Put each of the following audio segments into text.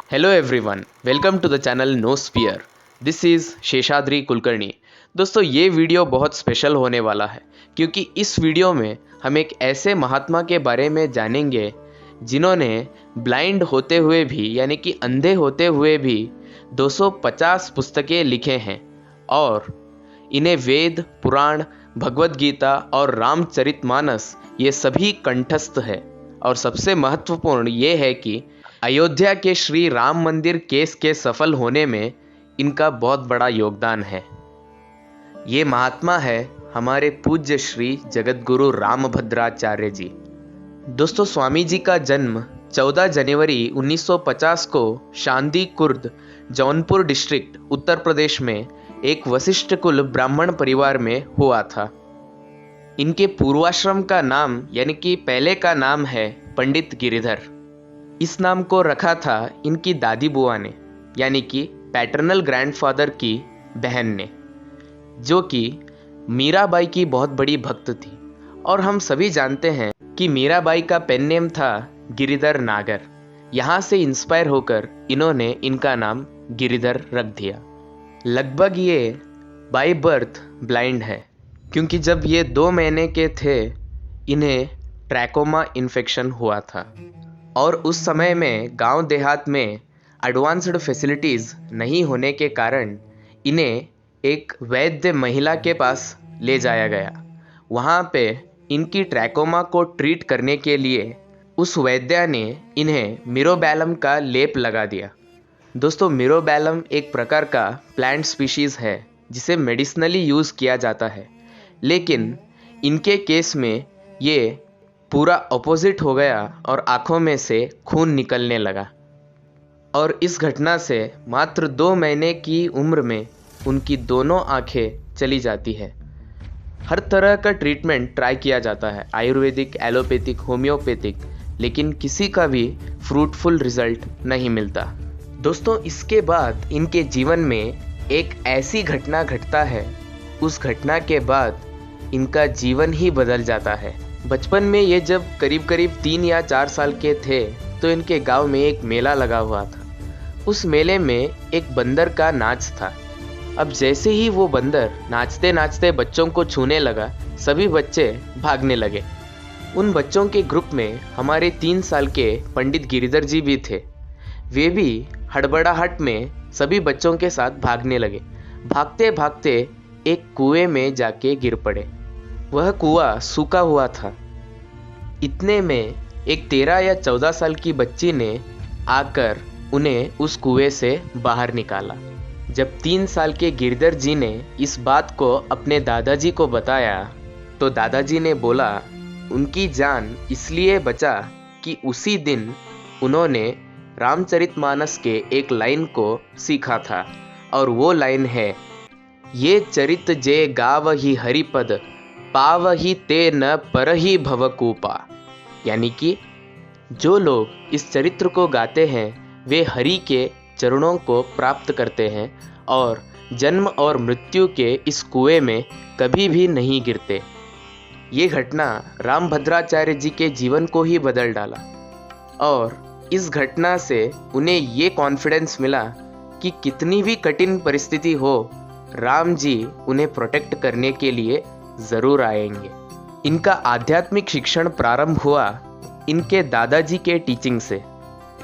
Hello everyone, welcome to the channel no spear. This is Seshadri Kulkarni. दोस्तों, ये video बहुत special होने वाला है क्योंकि इस वीडियो में हम एक ऐसे महात्मा के बारे में जानेंगे जिन्होंने ब्लाइंड होते हुए भी यानी कि अंधे होते हुए भी 250 पुस्तकें लिखे हैं और इन्हें वेद, पुराण, भगवद गीता और रामचरितमानस ये सभी कंठस्थ है। और सबसे महत्वपूर्ण ये है कि अयोध्या के श्री राम मंदिर केस के सफल होने में इनका बहुत बड़ा योगदान है। ये महात्मा है हमारे पूज्य श्री जगतगुरु रामभद्राचार्य जी। दोस्तों, स्वामी जी का जन्म 14 जनवरी 1950 को शांदी कुर्द, जौनपुर डिस्ट्रिक्ट, उत्तर प्रदेश में एक वशिष्ठ कुल ब्राह्मण परिवार में हुआ था। इनके पूर्वाश्रम का नाम यानी कि पहले का नाम है पंडित गिरिधर। इस नाम को रखा था इनकी दादी बुआ ने यानी कि पैटर्नल ग्रैंडफादर की बहन ने, जो कि मीराबाई की बहुत बड़ी भक्त थी। और हम सभी जानते हैं कि मीराबाई का पेन नेम था गिरिधर नागर। यहाँ से इंस्पायर होकर इन्होंने इनका नाम गिरिधर रख दिया। लगभग ये बाय बर्थ ब्लाइंड है क्योंकि जब ये 2 महीने के थे इन्हें ट्रैकोमा इन्फेक्शन हुआ था और उस समय में गांव देहात में एडवांस्ड फैसिलिटीज़ नहीं होने के कारण इन्हें एक वैद्य महिला के पास ले जाया गया। वहाँ पे इनकी ट्रैकोमा को ट्रीट करने के लिए उस वैद्य ने इन्हें मिरोबैलम का लेप लगा दिया। दोस्तों, मिरोबैलम एक प्रकार का प्लांट स्पीशीज़ है जिसे मेडिसिनली यूज़ किया जाता है, लेकिन इनके केस में ये पूरा अपोजिट हो गया और आँखों में से खून निकलने लगा। और इस घटना से मात्र 2 महीने की उम्र में उनकी दोनों आँखें चली जाती है। हर तरह का ट्रीटमेंट ट्राई किया जाता है, आयुर्वेदिक, एलोपैथिक, होम्योपैथिक, लेकिन किसी का भी फ्रूटफुल रिजल्ट नहीं मिलता। दोस्तों, इसके बाद इनके जीवन में एक ऐसी घटना घटता है, उस घटना के बाद इनका जीवन ही बदल जाता है। बचपन में ये जब करीब 3 या 4 साल के थे तो इनके गांव में एक मेला लगा हुआ था। उस मेले में एक बंदर का नाच था। अब जैसे ही वो बंदर नाचते नाचते बच्चों को छूने लगा, सभी बच्चे भागने लगे। उन बच्चों के ग्रुप में हमारे 3 साल के पंडित गिरिधर जी भी थे। वे भी हड़बड़ाहट में सभी बच्चों के साथ भागने लगे। भागते भागते एक कुएं में जाके गिर पड़े। वह कुआं सूखा हुआ था। इतने में एक 13 या 14 साल की बच्ची ने आकर उन्हें उस कुएं से बाहर निकाला। जब 3 साल के गिरधर जी ने इस बात को अपने दादाजी को बताया तो दादाजी ने बोला उनकी जान इसलिए बचा कि उसी दिन उन्होंने रामचरितमानस के एक लाइन को सीखा था और वो लाइन है, ये चरित जे गावहि हरिपद पावहि ते न परहि भवकूपा। यानी कि जो लोग इस चरित्र को गाते हैं वे हरि के चरणों को प्राप्त करते हैं और जन्म और मृत्यु के इस कुएं में कभी भी नहीं गिरते। ये घटना रामभद्राचार्य जी के जीवन को ही बदल डाला और इस घटना से उन्हें ये कॉन्फिडेंस मिला कि कितनी भी कठिन परिस्थिति हो, राम जी उन्हें प्रोटेक्ट करने के लिए ज़रूर आएंगे। इनका आध्यात्मिक शिक्षण प्रारंभ हुआ इनके दादाजी के टीचिंग से।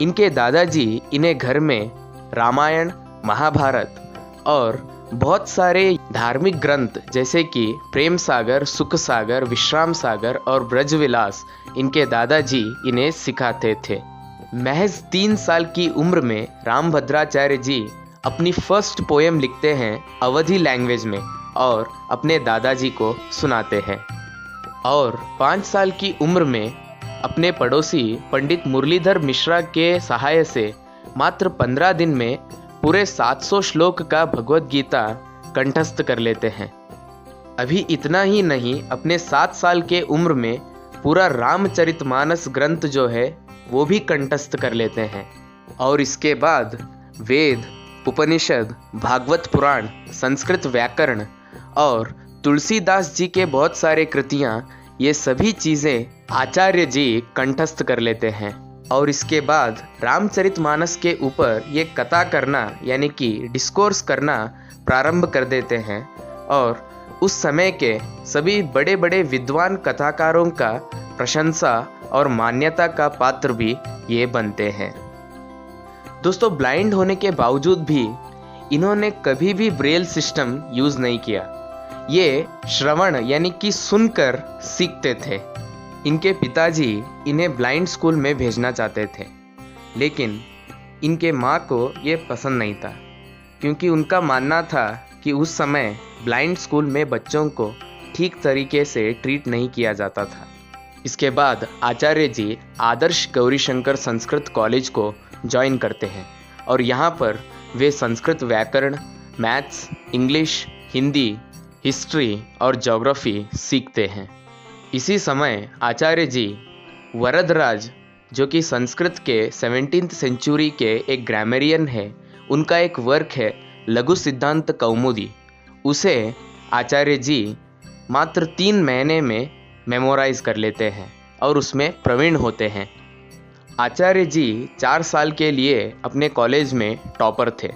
इनके दादाजी इन्हें घर में रामायण, महाभारत और बहुत सारे धार्मिक ग्रंथ जैसे कि प्रेम सागर, सुख सागर, विश्राम सागर और ब्रजविलास इनके दादाजी इन्हें सिखाते थे। महज 3 साल की उम्र में रामभद्राचार्य जी अपनी फर्स्ट पोएम लिखते हैं अवधी लैंग्वेज में और अपने दादाजी को सुनाते हैं। और 5 साल की उम्र में अपने पड़ोसी पंडित मुरलीधर मिश्रा के सहाय से मात्र 15 दिन में पूरे 700 श्लोक का भगवद गीता कंठस्थ कर लेते हैं। अभी इतना ही नहीं, अपने 7 साल के उम्र में पूरा रामचरितमानस ग्रंथ जो है वो भी कंठस्थ कर लेते हैं। और इसके बाद वेद, उपनिषद, भागवत पुराण, संस्कृत व्याकरण और तुलसीदास जी के बहुत सारे कृतियाँ, ये सभी चीज़ें आचार्य जी कंठस्थ कर लेते हैं। और इसके बाद रामचरितमानस के ऊपर ये कथा करना यानी कि डिस्कोर्स करना प्रारंभ कर देते हैं और उस समय के सभी बड़े बड़े विद्वान कथाकारों का प्रशंसा और मान्यता का पात्र भी ये बनते हैं। दोस्तों, ब्लाइंड होने के बावजूद भी इन्होंने कभी भी ब्रेल सिस्टम यूज़ नहीं किया। ये श्रवण यानी कि सुनकर सीखते थे। इनके पिताजी इन्हें ब्लाइंड स्कूल में भेजना चाहते थे, लेकिन इनके माँ को ये पसंद नहीं था, क्योंकि उनका मानना था कि उस समय ब्लाइंड स्कूल में बच्चों को ठीक तरीके से ट्रीट नहीं किया जाता था। इसके बाद आचार्य जी आदर्श गौरीशंकर संस्कृत कॉलेज को ज्वाइन करते हैं और यहाँ पर वे संस्कृत व्याकरण, मैथ्स, इंग्लिश, हिंदी, हिस्ट्री और ज्योग्राफी सीखते हैं। इसी समय आचार्य जी वरदराज, जो कि संस्कृत के 17th सेंचुरी के एक ग्रामरियन है, उनका एक वर्क है लघु सिद्धांत कौमुदी, उसे आचार्य जी मात्र 3 महीने में मेमोराइज कर लेते हैं और उसमें प्रवीण होते हैं। आचार्य जी 4 साल के लिए अपने कॉलेज में टॉपर थे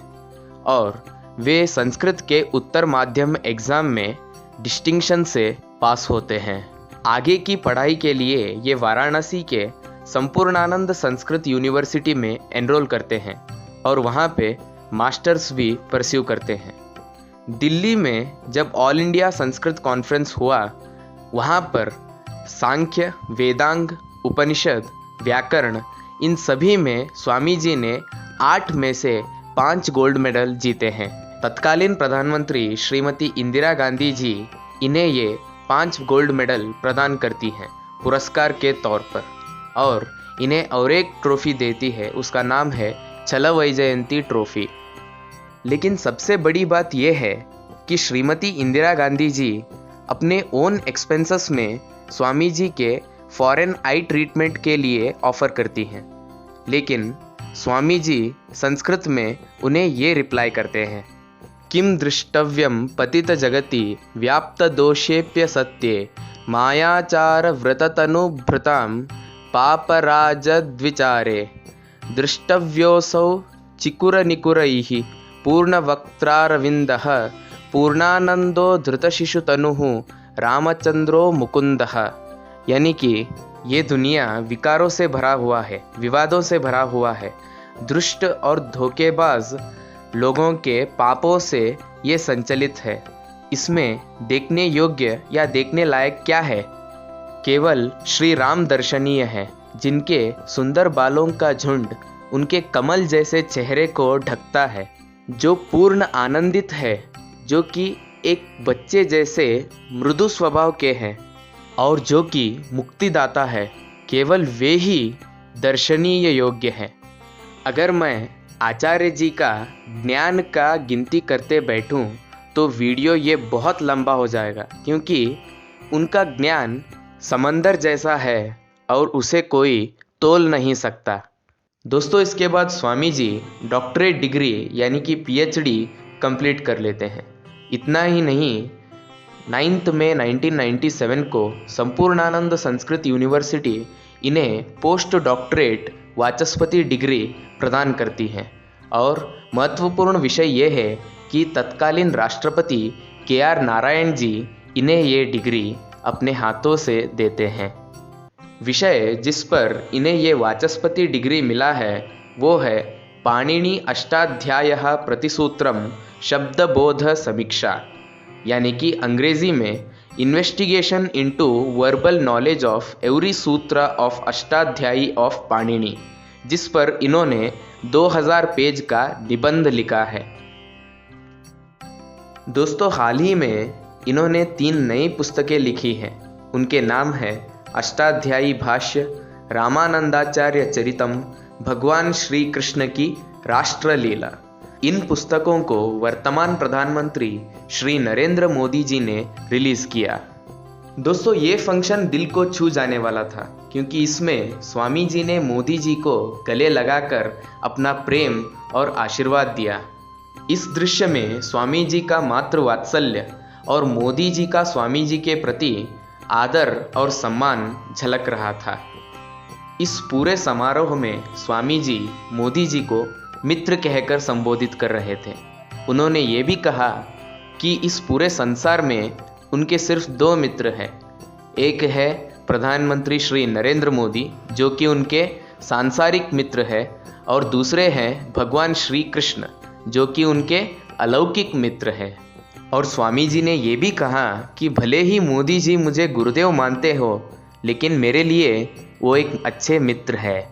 और वे संस्कृत के उत्तर माध्यम एग्ज़ाम में डिस्टिंक्शन से पास होते हैं। आगे की पढ़ाई के लिए ये वाराणसी के संपूर्णानंद संस्कृत यूनिवर्सिटी में एनरोल करते हैं और वहाँ पे मास्टर्स भी परस्यू करते हैं। दिल्ली में जब ऑल इंडिया संस्कृत कॉन्फ्रेंस हुआ, वहाँ पर सांख्य, वेदांग, उपनिषद, व्याकरण, इन सभी में स्वामी जी ने 8 में से 5 गोल्ड मेडल जीते हैं। तत्कालीन प्रधानमंत्री श्रीमती इंदिरा गांधी जी इन्हें ये 5 गोल्ड मेडल प्रदान करती हैं पुरस्कार के तौर पर, और इन्हें और एक ट्रॉफी देती है, उसका नाम है चल वैजयंती ट्रॉफी। लेकिन सबसे बड़ी बात यह है कि श्रीमती इंदिरा गांधी जी अपने ओन एक्सपेंसेस में स्वामी जी के फॉरेन आई ट्रीटमेंट के लिए ऑफ़र करती हैं, लेकिन स्वामी जी संस्कृत में उन्हें ये रिप्लाई करते हैं, किम दृष्टव्यम पतित जगति व्याप्त दोषेप्य सत्ये मायाचार व्रततनुभृतां पापराजद्विचारे दृष्टव्योऽसौ चिकुरनिकुरैः पूर्णवक्त्रारविन्दः पूर्णानंदो धृतशिशुतनुः रामचंद्रो मुकुंदः। यानी कि ये दुनिया विकारों से भरा हुआ है, विवादों से भरा हुआ है, दुष्ट और धोखेबाज लोगों के पापों से ये संचलित है। इसमें देखने योग्य या देखने लायक क्या है? केवल श्री राम दर्शनीय है, जिनके सुंदर बालों का झुंड उनके कमल जैसे चेहरे को ढकता है, जो पूर्ण आनंदित है, जो कि एक बच्चे जैसे मृदु स्वभाव के हैं और जो कि मुक्तिदाता है। केवल वे ही दर्शनीय योग्य हैं। अगर मैं आचार्य जी का ज्ञान का गिनती करते बैठूं तो वीडियो ये बहुत लंबा हो जाएगा, क्योंकि उनका ज्ञान समंदर जैसा है और उसे कोई तोल नहीं सकता। दोस्तों, इसके बाद स्वामी जी डॉक्टरेट डिग्री यानी कि PhD कंप्लीट कर लेते हैं। इतना ही नहीं, 9 मई 1997 को संपूर्णानंद संस्कृत यूनिवर्सिटी इन्हें पोस्ट डॉक्टरेट वाचस्पति डिग्री प्रदान करती है। और महत्वपूर्ण विषय यह है कि तत्कालीन राष्ट्रपति KR नारायण जी इन्हें ये डिग्री अपने हाथों से देते हैं। विषय जिस पर इन्हें ये वाचस्पति डिग्री मिला है वो है पाणिनि अष्टाध्यायः प्रतिसूत्रम शब्दबोध समीक्षा, यानी कि अंग्रेजी में investigation into verbal knowledge of every सूत्र ऑफ अष्टाध्यायी ऑफ पाणिनि, जिस पर इन्होंने 2000 पेज का निबंध लिखा है। दोस्तों, हाल ही में इन्होंने 3 नई पुस्तकें लिखी हैं। उनके नाम है अष्टाध्यायी भाष्य, रामानंदाचार्य चरितम, भगवान श्री कृष्ण की राष्ट्रलीला। इन पुस्तकों को वर्तमान प्रधानमंत्री श्री नरेंद्र मोदी जी ने रिलीज किया। दोस्तों, ये फंक्शन दिल को छू जाने वाला था, क्योंकि इसमें स्वामी जी ने मोदी जी को गले लगाकर अपना प्रेम और आशीर्वाद दिया। इस दृश्य में स्वामी जी का मातृ वात्सल्य और मोदी जी का स्वामी जी के प्रति आदर और सम्मान झलक रहा था। इस पूरे समारोह में स्वामी जी मोदी जी को मित्र कहकर संबोधित कर रहे थे। उन्होंने ये भी कहा कि इस पूरे संसार में उनके सिर्फ दो मित्र हैं। एक है प्रधानमंत्री श्री नरेंद्र मोदी, जो कि उनके सांसारिक मित्र है, और दूसरे हैं भगवान श्री कृष्ण, जो कि उनके अलौकिक मित्र हैं। और स्वामी जी ने ये भी कहा कि भले ही मोदी जी मुझे गुरुदेव मानते हो, लेकिन मेरे लिए वो एक अच्छे मित्र है।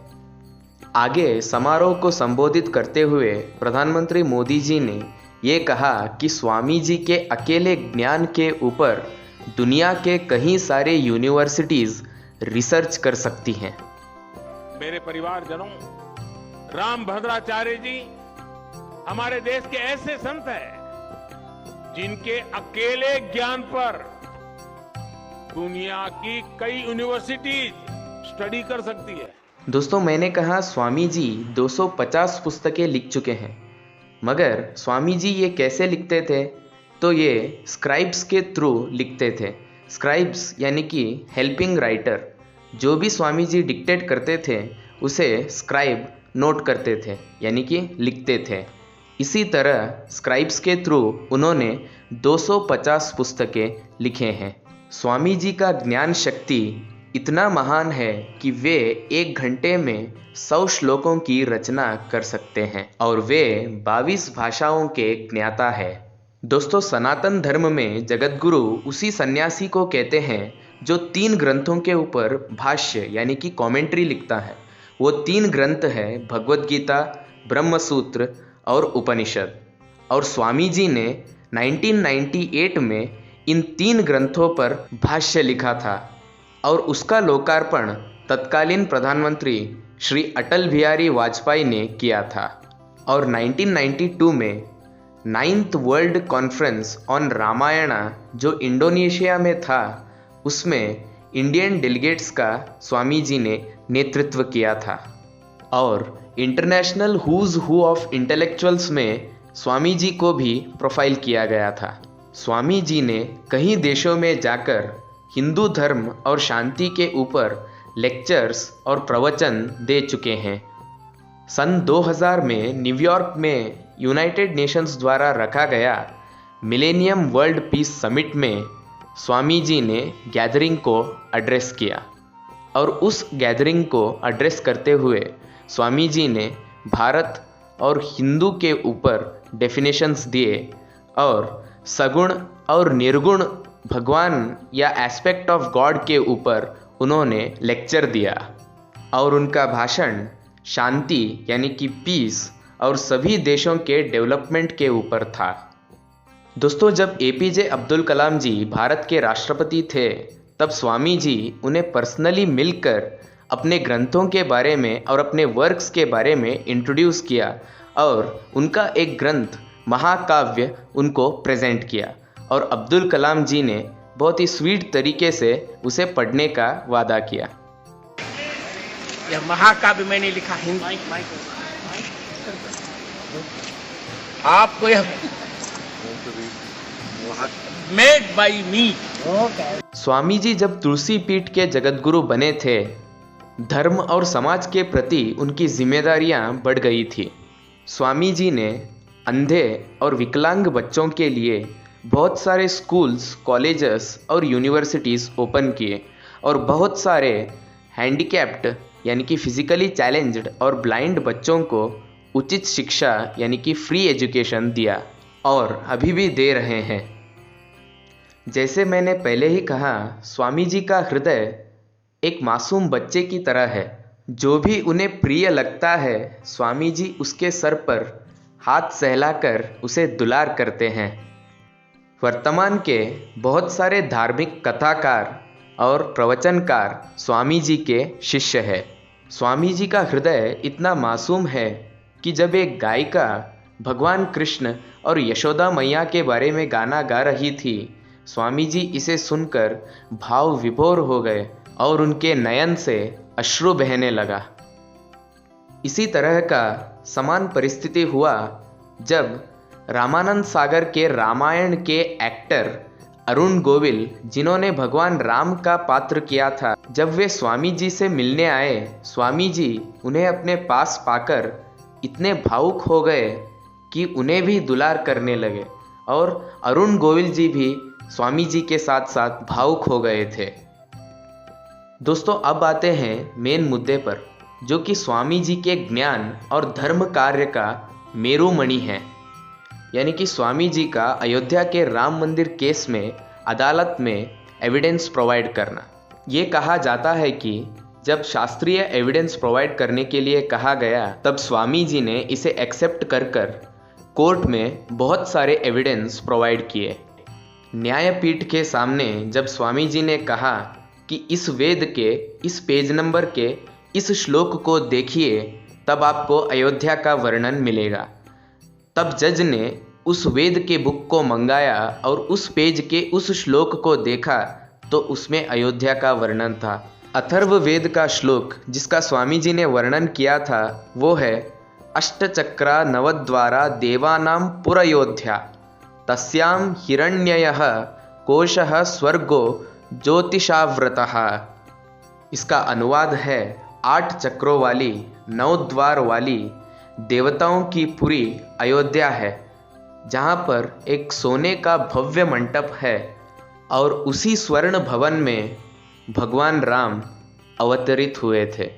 आगे समारोह को संबोधित करते हुए प्रधानमंत्री मोदी जी ने ये कहा कि स्वामी जी के अकेले ज्ञान के ऊपर दुनिया के कई सारे यूनिवर्सिटीज रिसर्च कर सकती हैं। मेरे परिवारजनों, राम भद्राचार्य जी हमारे देश के ऐसे संत हैं जिनके अकेले ज्ञान पर दुनिया की कई यूनिवर्सिटीज स्टडी कर सकती है। दोस्तों, मैंने कहा स्वामी जी 250 पुस्तकें लिख चुके हैं, मगर स्वामी जी ये कैसे लिखते थे? तो ये स्क्राइब्स के थ्रू लिखते थे। स्क्राइब्स यानी कि हेल्पिंग राइटर। जो भी स्वामी जी डिक्टेट करते थे उसे स्क्राइब नोट करते थे, यानी कि लिखते थे। इसी तरह स्क्राइब्स के थ्रू उन्होंने 250 पुस्तकें लिखे हैं। स्वामी जी का ज्ञान शक्ति इतना महान है कि वे 1 घंटे में 100 श्लोकों की रचना कर सकते हैं, और वे 22 भाषाओं के ज्ञाता है। दोस्तों, सनातन धर्म में जगतगुरु उसी सन्यासी को कहते हैं जो 3 ग्रंथों के ऊपर भाष्य यानी कि कमेंट्री लिखता है। वो 3 ग्रंथ है भगवद गीता, ब्रह्मसूत्र और उपनिषद। और स्वामी जी ने 1998 में इन 3 ग्रंथों पर भाष्य लिखा था, और उसका लोकार्पण तत्कालीन प्रधानमंत्री श्री अटल बिहारी वाजपेयी ने किया था। और 1992 में 9th world conference on Ramayana जो इंडोनेशिया में था, उसमें इंडियन डेलीगेट्स का स्वामी जी ने नेतृत्व किया था। और international who's who of intellectuals में स्वामी जी को भी प्रोफाइल किया गया था। स्वामी जी ने कई देशों में जाकर हिंदू धर्म और शांति के ऊपर लेक्चर्स और प्रवचन दे चुके हैं। सन 2000 में न्यूयॉर्क में यूनाइटेड नेशंस द्वारा रखा गया मिलेनियम वर्ल्ड पीस समिट में स्वामी जी ने गैदरिंग को एड्रेस किया, और उस गैदरिंग को एड्रेस करते हुए स्वामी जी ने भारत और हिंदू के ऊपर डेफिनेशंस दिए, और सगुण और निर्गुण भगवान या एस्पेक्ट ऑफ गॉड के ऊपर उन्होंने लेक्चर दिया। और उनका भाषण शांति यानी कि पीस और सभी देशों के डेवलपमेंट के ऊपर था। दोस्तों, जब एपीजे अब्दुल कलाम जी भारत के राष्ट्रपति थे, तब स्वामी जी उन्हें पर्सनली मिलकर अपने ग्रंथों के बारे में और अपने वर्क्स के बारे में इंट्रोड्यूस किया, और उनका एक ग्रंथ महाकाव्य उनको प्रेजेंट किया, और अब्दुल कलाम जी ने बहुत ही स्वीट तरीके से उसे पढ़ने का वादा किया। यह महाकाव्य मैंने लिखा हिंदी, आपको यह मेड बाई मी। स्वामी जी जब तुलसी पीठ के जगतगुरु बने थे, धर्म और समाज के प्रति उनकी जिम्मेदारियां बढ़ गई थी। स्वामी जी ने अंधे और विकलांग बच्चों के लिए बहुत सारे स्कूल्स, कॉलेजेस और यूनिवर्सिटीज़ ओपन किए, और बहुत सारे हैंडीकैप्ड यानी कि फिजिकली चैलेंज्ड और ब्लाइंड बच्चों को उचित शिक्षा यानी कि फ्री एजुकेशन दिया, और अभी भी दे रहे हैं। जैसे मैंने पहले ही कहा, स्वामी जी का हृदय एक मासूम बच्चे की तरह है। जो भी उन्हें प्रिय लगता है, स्वामी जी उसके सर पर हाथ सहलाकर उसे दुलार करते हैं। वर्तमान के बहुत सारे धार्मिक कथाकार और प्रवचनकार स्वामी जी के शिष्य हैं। स्वामी जी का हृदय इतना मासूम है कि जब एक गायिका भगवान कृष्ण और यशोदा मैया के बारे में गाना गा रही थी, स्वामी जी इसे सुनकर भाव विभोर हो गए और उनके नयन से अश्रु बहने लगा। इसी तरह का समान परिस्थिति हुआ जब रामानंद सागर के रामायण के एक्टर अरुण गोविल, जिन्होंने भगवान राम का पात्र किया था, जब वे स्वामी जी से मिलने आए, स्वामी जी उन्हें अपने पास पाकर इतने भावुक हो गए कि उन्हें भी दुलार करने लगे और अरुण गोविल जी भी स्वामी जी के साथ साथ भावुक हो गए थे। दोस्तों, अब आते हैं मेन मुद्दे पर, जो कि स्वामी जी के ज्ञान और धर्म कार्य का मेरुमणि है, यानी कि स्वामी जी का अयोध्या के राम मंदिर केस में अदालत में एविडेंस प्रोवाइड करना। ये कहा जाता है कि जब शास्त्रीय एविडेंस प्रोवाइड करने के लिए कहा गया, तब स्वामी जी ने इसे एक्सेप्ट कर कोर्ट में बहुत सारे एविडेंस प्रोवाइड किए। न्यायपीठ के सामने जब स्वामी जी ने कहा कि इस वेद के इस पेज नंबर के इस श्लोक को देखिए, तब आपको अयोध्या का वर्णन मिलेगा, तब जज ने उस वेद के बुक को मंगाया और उस पेज के उस श्लोक को देखा तो उसमें अयोध्या का वर्णन था। अथर्ववेद का श्लोक जिसका स्वामी जी ने वर्णन किया था वो है अष्टचक्रा नवद्वारा देवानां पुरयोध्या तस्याम हिरण्ययः कोशः स्वर्गो ज्योतिषाव्रतः। इसका अनुवाद है 8 चक्रों वाली 9 द्वार वाली देवताओं की पुरी अयोध्या है, जहाँ पर एक सोने का भव्य मंडप है और उसी स्वर्ण भवन में भगवान राम अवतरित हुए थे।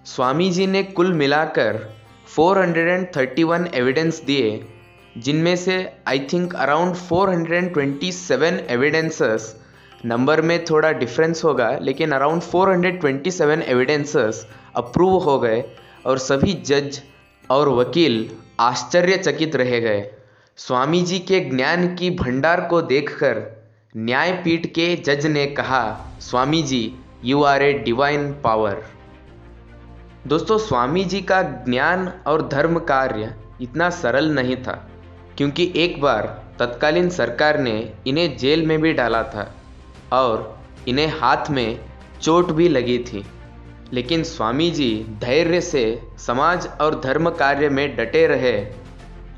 स्वामी जी ने कुल मिलाकर 431 एविडेंस दिए, जिनमें से I think around 427 evidences, number में थोड़ा डिफरेंस होगा, लेकिन अराउंड 427 एविडेंसेस अप्रूव हो गए और सभी जज और वकील आश्चर्यचकित रह गए। स्वामी जी के ज्ञान की भंडार को देखकर न्यायपीठ के जज ने कहा, Swami ji you are a divine power. दोस्तों, स्वामी जी का ज्ञान और धर्म कार्य इतना सरल नहीं था, क्योंकि एक बार तत्कालीन सरकार ने इन्हें जेल में भी डाला था और इन्हें हाथ में चोट भी लगी थी, लेकिन स्वामी जी धैर्य से समाज और धर्म कार्य में डटे रहे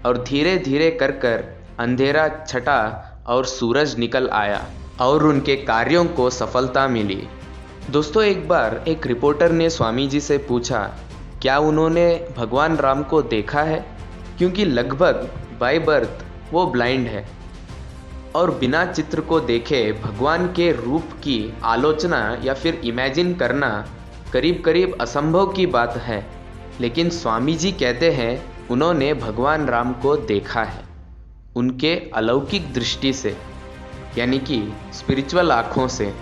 और धीरे धीरे कर अंधेरा छटा और सूरज निकल आया और उनके कार्यों को सफलता मिली। दोस्तों, एक बार एक रिपोर्टर ने स्वामी जी से पूछा क्या उन्होंने भगवान राम को देखा है, क्योंकि लगभग बाय बर्थ वो ब्लाइंड है और बिना चित्र को देखे भगवान के रूप की आलोचना या फिर इमेजिन करना करीब करीब असंभव की बात है। लेकिन स्वामी जी कहते हैं उन्होंने भगवान राम को देखा है उनके अलौकिक दृष्टि से, यानी कि स्पिरिचुअल आँखों से।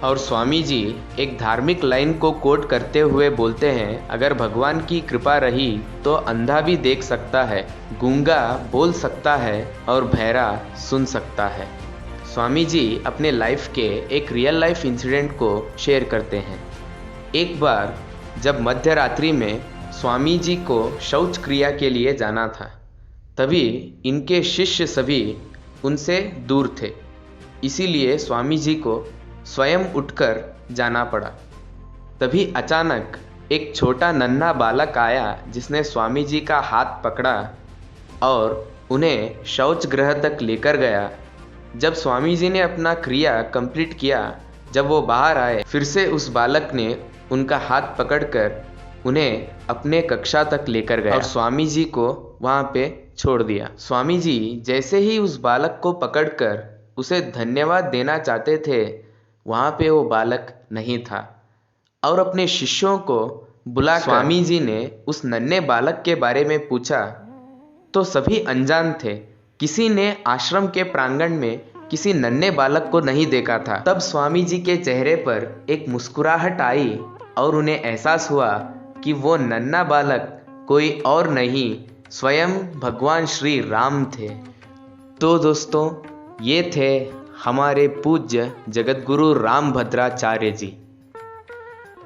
और स्वामी जी एक धार्मिक लाइन को कोट करते हुए बोलते हैं, अगर भगवान की कृपा रही तो अंधा भी देख सकता है, गूंगा बोल सकता है और बहरा सुन सकता है। स्वामी जी अपने लाइफ के एक रियल लाइफ इंसिडेंट को शेयर करते हैं। एक बार जब मध्य रात्रि में स्वामी जी को शौच क्रिया के लिए जाना था, तभी इनके शिष्य सभी उनसे दूर थे, इसीलिए स्वामी जी को स्वयं उठकर जाना पड़ा। तभी अचानक एक छोटा नन्हा बालक आया जिसने स्वामी जी का हाथ पकड़ा और उन्हें शौच गृह तक लेकर गया। जब स्वामी जी ने अपना क्रिया कंप्लीट किया, जब वो बाहर आए, फिर से उस बालक ने उनका हाथ पकड़कर उन्हें अपने कक्षा तक लेकर गया और स्वामी जी को वहाँ पे छोड़ दिया। स्वामी जी जैसे ही उस बालक को पकड़कर उसे धन्यवाद देना चाहते थे, वहाँ पे वो बालक नहीं था और अपने शिष्यों को बुलाकर स्वामी जी ने उस नन्हे बालक के बारे में पूछा तो सभी अनजान थे। किसी ने आश्रम के प्रांगण में किसी नन्हे बालक को नहीं देखा था। तब स्वामी जी के चेहरे पर एक मुस्कुराहट आई और उन्हें एहसास हुआ कि वो नन्हा बालक कोई और नहीं, स्वयं भगवान श्री राम थे। तो दोस्तों, ये थे हमारे पूज्य जगतगुरु रामभद्राचार्य जी।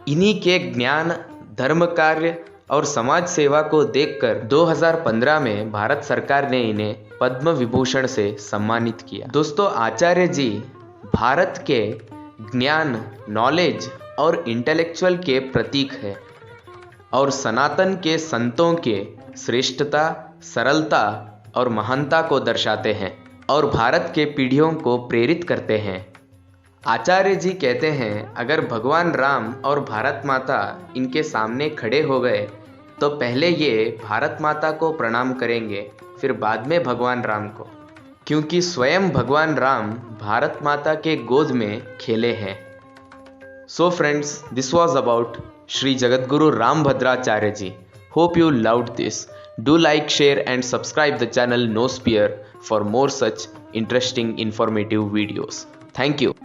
इन्हीं के ज्ञान, धर्म कार्य और समाज सेवा को देखकर 2015 में भारत सरकार ने इन्हें पद्म विभूषण से सम्मानित किया। दोस्तों, आचार्य जी भारत के ज्ञान, नॉलेज और इंटेलेक्चुअल के प्रतीक है और सनातन के संतों के श्रेष्ठता, सरलता और महानता को दर्शाते हैं। और भारत के पीढ़ियों को प्रेरित करते हैं। आचार्य जी कहते हैं, अगर भगवान राम और भारत माता इनके सामने खड़े हो गए तो पहले ये भारत माता को प्रणाम करेंगे, फिर बाद में भगवान राम को, क्योंकि स्वयं भगवान राम भारत माता के गोद में खेले हैं। So friends, this was about Shri Jagadguru Rambhadracharya ji. Hope you loved this. Do like, share and subscribe the channel Nosphere for more such interesting informative videos. Thank you.